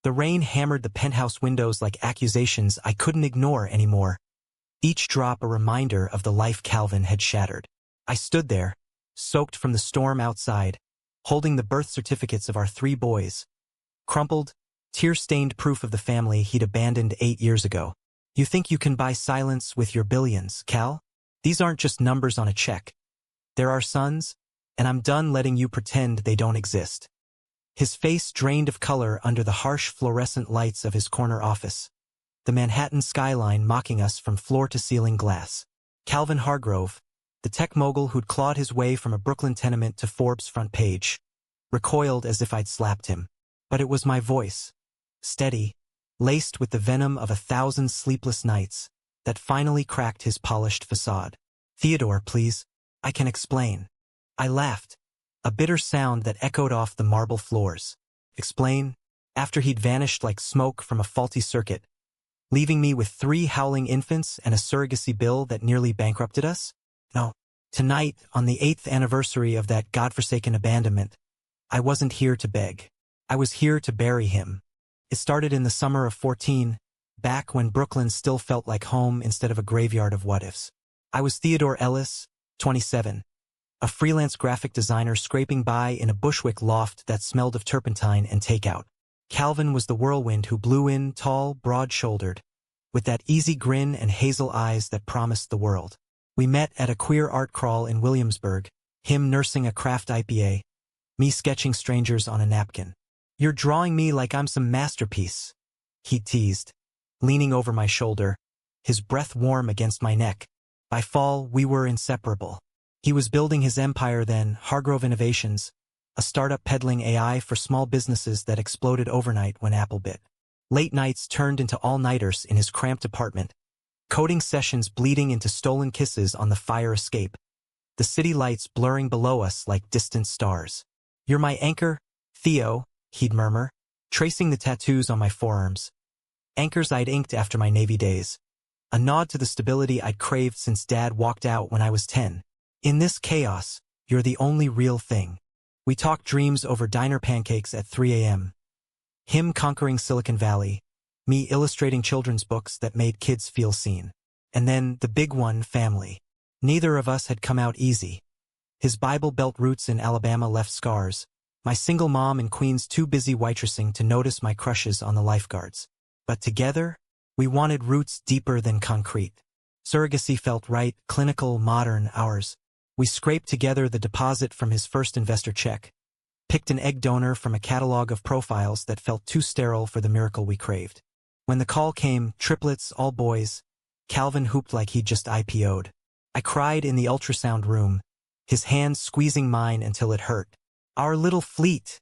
The rain hammered the penthouse windows like accusations I couldn't ignore anymore, each drop a reminder of the life Calvin had shattered. I stood there, soaked from the storm outside, holding the birth certificates of our 3 boys. Crumpled, tear-stained proof of the family he'd abandoned 8 years ago. You think you can buy silence with your billions, Cal? These aren't just numbers on a check. They're our sons, and I'm done letting you pretend they don't exist. His face drained of color under the harsh fluorescent lights of his corner office, the Manhattan skyline mocking us from floor-to-ceiling glass. Calvin Hargrove, the tech mogul who'd clawed his way from a Brooklyn tenement to Forbes' front page, recoiled as if I'd slapped him. But it was my voice, steady, laced with the venom of 1,000 sleepless nights, that finally cracked his polished facade. Theodore, please, I can explain. I laughed, a bitter sound that echoed off the marble floors. Explain? After he'd vanished like smoke from a faulty circuit, leaving me with 3 howling infants and a surrogacy bill that nearly bankrupted us? No. Tonight, on the 8th anniversary of that godforsaken abandonment, I wasn't here to beg. I was here to bury him. It started in the summer of 14, back when Brooklyn still felt like home instead of a graveyard of what-ifs. I was Theodore Ellis, 27, a freelance graphic designer scraping by in a Bushwick loft that smelled of turpentine and takeout. Calvin was the whirlwind who blew in, tall, broad-shouldered, with that easy grin and hazel eyes that promised the world. We met at a queer art crawl in Williamsburg, him nursing a craft IPA, me sketching strangers on a napkin. You're drawing me like I'm some masterpiece, he teased, leaning over my shoulder, his breath warm against my neck. By fall, we were inseparable. He was building his empire then, Hargrove Innovations, a startup peddling AI for small businesses that exploded overnight when Apple bit. Late nights turned into all-nighters in his cramped apartment, coding sessions bleeding into stolen kisses on the fire escape, the city lights blurring below us like distant stars. You're my anchor, Theo, he'd murmur, tracing the tattoos on my forearms. Anchors I'd inked after my Navy days. A nod to the stability I'd craved since Dad walked out when I was 10. In this chaos, you're the only real thing. We talked dreams over diner pancakes at 3 a.m. Him conquering Silicon Valley, me illustrating children's books that made kids feel seen. And then the big one, family. Neither of us had come out easy. His Bible Belt roots in Alabama left scars. My single mom in Queens too busy waitressing to notice my crushes on the lifeguards. But together, we wanted roots deeper than concrete. Surrogacy felt right, clinical, modern, ours. We scraped together the deposit from his first investor check, picked an egg donor from a catalog of profiles that felt too sterile for the miracle we craved. When the call came, triplets, all boys, Calvin hooped like he'd just IPO'd. I cried in the ultrasound room, his hands squeezing mine until it hurt. Our little fleet,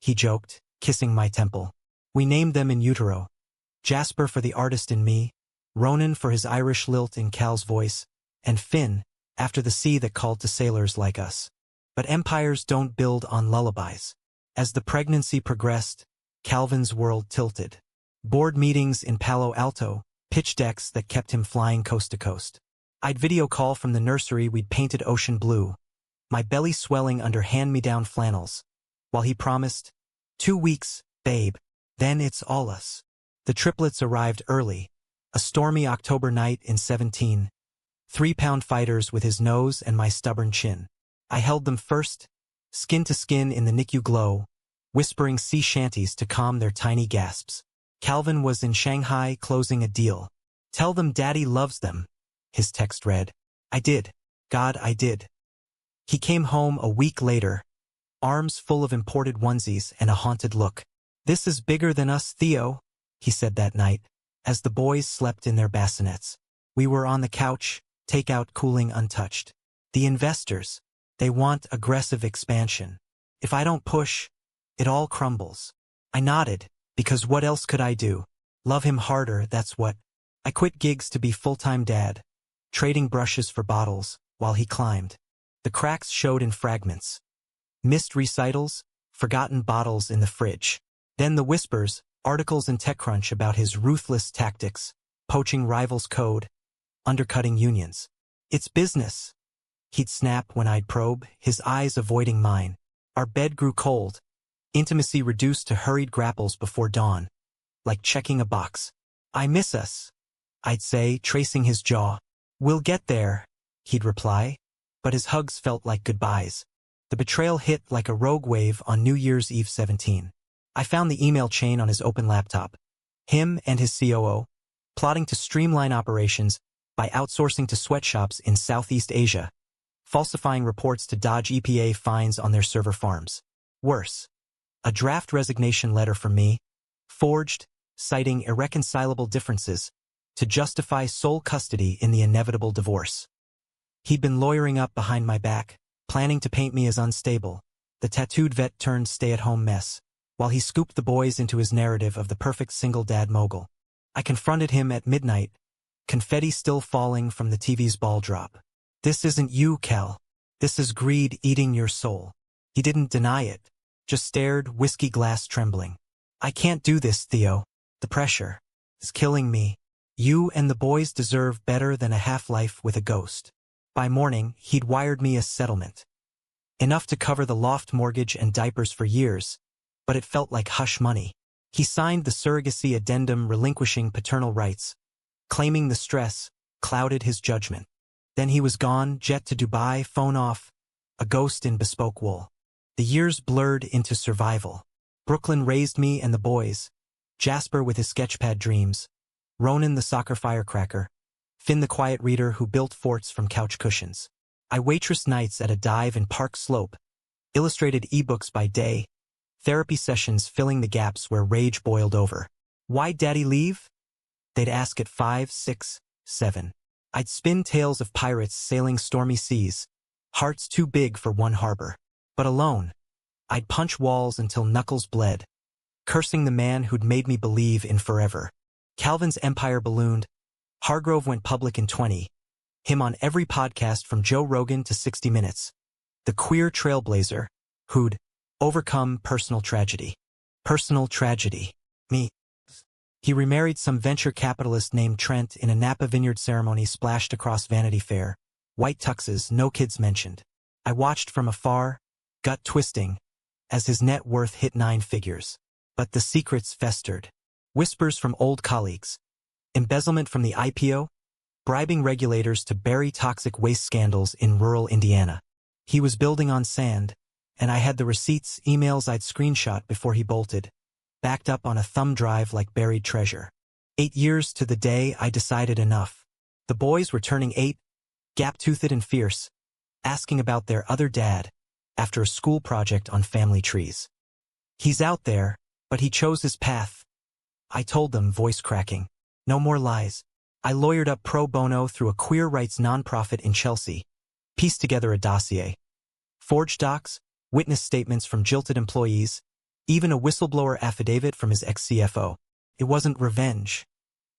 he joked, kissing my temple. We named them in utero. Jasper for the artist in me, Ronan for his Irish lilt in Cal's voice, and Finn, after the sea that called to sailors like us. But empires don't build on lullabies. As the pregnancy progressed, Calvin's world tilted. Board meetings in Palo Alto, pitch decks that kept him flying coast to coast. I'd video call from the nursery we'd painted ocean blue, my belly swelling under hand-me-down flannels, while he promised, 2 weeks, babe, then it's all us. The triplets arrived early, a stormy October night in 17, 3-pound fighters with his nose and my stubborn chin. I held them first, skin to skin in the NICU glow, whispering sea shanties to calm their tiny gasps. Calvin was in Shanghai closing a deal. Tell them Daddy loves them, his text read. I did. God, I did. He came home a week later, arms full of imported onesies and a haunted look. This is bigger than us, Theo, he said that night, as the boys slept in their bassinets. We were on the couch, takeout cooling untouched. The investors, they want aggressive expansion. If I don't push, it all crumbles. I nodded, because what else could I do? Love him harder, that's what. I quit gigs to be full-time dad, trading brushes for bottles, while he climbed. The cracks showed in fragments. Missed recitals, forgotten bottles in the fridge. Then the whispers, articles in TechCrunch about his ruthless tactics, poaching rivals' code, undercutting unions. It's business. He'd snap when I'd probe, his eyes avoiding mine. Our bed grew cold, intimacy reduced to hurried grapples before dawn. like checking a box. I miss us, I'd say, tracing his jaw. We'll get there, he'd reply. But his hugs felt like goodbyes. The betrayal hit like a rogue wave on New Year's Eve 17. I found the email chain on his open laptop. Him and his COO, plotting to streamline operations by outsourcing to sweatshops in Southeast Asia, falsifying reports to dodge EPA fines on their server farms. Worse, a draft resignation letter from me, forged, citing irreconcilable differences, to justify sole custody in the inevitable divorce. He'd been lawyering up behind my back, planning to paint me as unstable, the tattooed vet turned stay-at-home mess, while he scooped the boys into his narrative of the perfect single dad mogul. I confronted him at midnight, confetti still falling from the TV's ball drop. This isn't you, Cal. This is greed eating your soul. He didn't deny it, just stared, whiskey glass trembling. I can't do this, Theo. The pressure is killing me. You and the boys deserve better than a half-life with a ghost. By morning, he'd wired me a settlement. Enough to cover the loft mortgage and diapers for years, but it felt like hush money. He signed the surrogacy addendum relinquishing paternal rights, claiming the stress clouded his judgment. Then he was gone, jet to Dubai, phone off, a ghost in bespoke wool. The years blurred into survival. Brooklyn raised me and the boys, Jasper with his sketchpad dreams, Ronan the soccer firecracker, Finn the quiet reader who built forts from couch cushions. I waitressed nights at a dive in Park Slope, illustrated ebooks by day, therapy sessions filling the gaps where rage boiled over. Why'd Daddy leave? They'd ask at 5, 6, 7. I'd spin tales of pirates sailing stormy seas, hearts too big for one harbor. But alone, I'd punch walls until knuckles bled, cursing the man who'd made me believe in forever. Calvin's empire ballooned. Hargrove went public in 20. Him on every podcast from Joe Rogan to 60 Minutes. The queer trailblazer who'd overcome personal tragedy. Personal tragedy. Me. He remarried some venture capitalist named Trent in a Napa Vineyard ceremony splashed across Vanity Fair. White tuxes, no kids mentioned. I watched from afar, gut twisting, as his net worth hit 9 figures. But the secrets festered. Whispers from old colleagues. Embezzlement from the IPO, bribing regulators to bury toxic waste scandals in rural Indiana. He was building on sand, and I had the receipts, emails I'd screenshot before he bolted, backed up on a thumb drive like buried treasure. 8 years to the day I decided enough. The boys were turning 8, gap-toothed and fierce, asking about their other dad after a school project on family trees. He's out there, but he chose his path. I told them, voice cracking. No more lies. I lawyered up pro bono through a queer rights nonprofit in Chelsea, pieced together a dossier. Forged docs, witness statements from jilted employees, even a whistleblower affidavit from his ex-CFO. It wasn't revenge.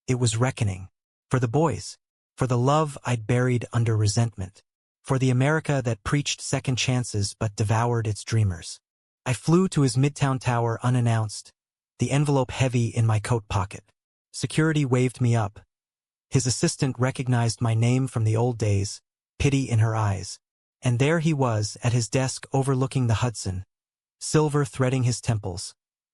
It was reckoning. For the boys. For the love I'd buried under resentment. For the America that preached second chances but devoured its dreamers. I flew to his Midtown tower unannounced, the envelope heavy in my coat pocket. Security waved me up. His assistant recognized my name from the old days, pity in her eyes. And there he was at his desk overlooking the Hudson, silver threading his temples,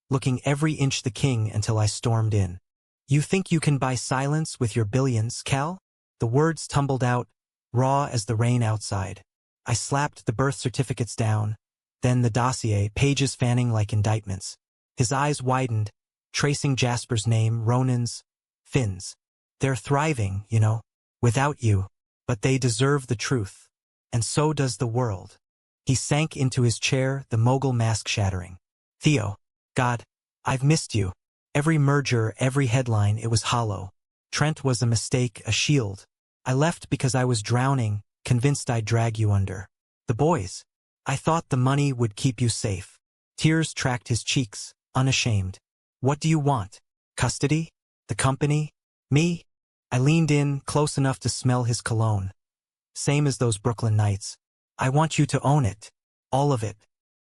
looking every inch the king until I stormed in. You think you can buy silence with your billions, Cal? The words tumbled out, raw as the rain outside. I slapped the birth certificates down, then the dossier, pages fanning like indictments. His eyes widened, tracing Jasper's name, Ronan's, Finn's. They're thriving, you know, without you, but they deserve the truth. And so does the world. He sank into his chair, the mogul mask shattering. Theo, God, I've missed you. Every merger, every headline, it was hollow. Trent was a mistake, a shield. I left because I was drowning, convinced I'd drag you under. The boys. I thought the money would keep you safe. Tears tracked his cheeks, unashamed. What do you want? Custody? The company? Me? I leaned in, close enough to smell his cologne. Same as those Brooklyn nights. I want you to own it. All of it.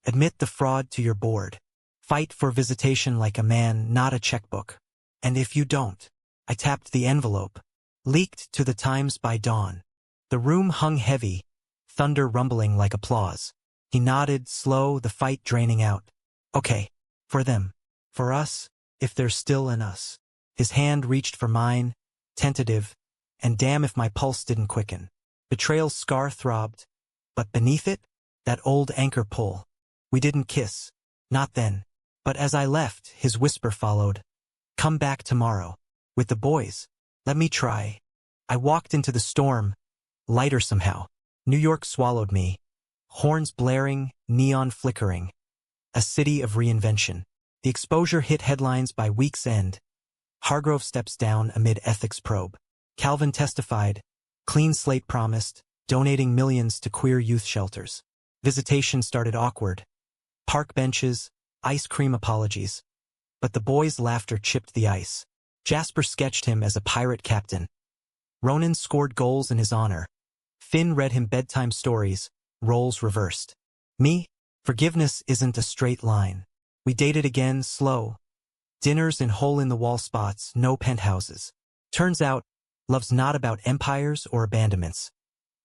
Admit the fraud to your board. Fight for visitation like a man, not a checkbook. And if you don't, I tapped the envelope. Leaked to the Times by dawn. The room hung heavy, thunder rumbling like applause. He nodded, slow, the fight draining out. Okay. For them. For us. if there's still in us. His hand reached for mine, tentative, and damn if my pulse didn't quicken. Betrayal's scar throbbed, but beneath it, that old anchor pull. We didn't kiss. Not then. But as I left, his whisper followed. Come back tomorrow. With the boys. Let me try. I walked into the storm, lighter somehow. New York swallowed me. Horns blaring, neon flickering. A city of reinvention. The exposure hit headlines by week's end. Hargrove steps down amid ethics probe. Calvin testified. Clean slate promised, donating millions to queer youth shelters. Visitation started awkward. Park benches, ice cream apologies. But the boys' laughter chipped the ice. Jasper sketched him as a pirate captain. Ronan scored goals in his honor. Finn read him bedtime stories, roles reversed. Me? Forgiveness isn't a straight line. We dated again, slow. Dinners in hole-in-the-wall spots, no penthouses. Turns out, love's not about empires or abandonments.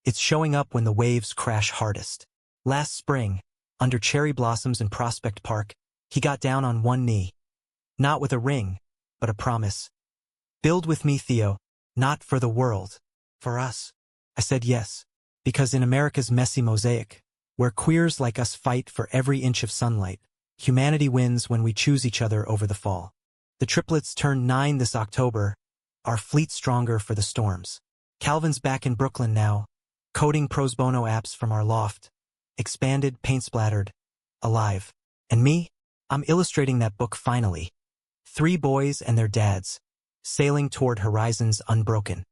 It's showing up when the waves crash hardest. Last spring, under cherry blossoms in Prospect Park, he got down on one knee. Not with a ring, but a promise. Build with me, Theo. Not for the world. For us. I said yes. Because in America's messy mosaic, where queers like us fight for every inch of sunlight, humanity wins when we choose each other over the fall. The triplets turned 9 this October, our fleet stronger for the storms. Calvin's back in Brooklyn now, coding pros bono apps from our loft. Expanded, paint-splattered, alive. And me? I'm illustrating that book finally. 3 boys and their dads, sailing toward horizons unbroken.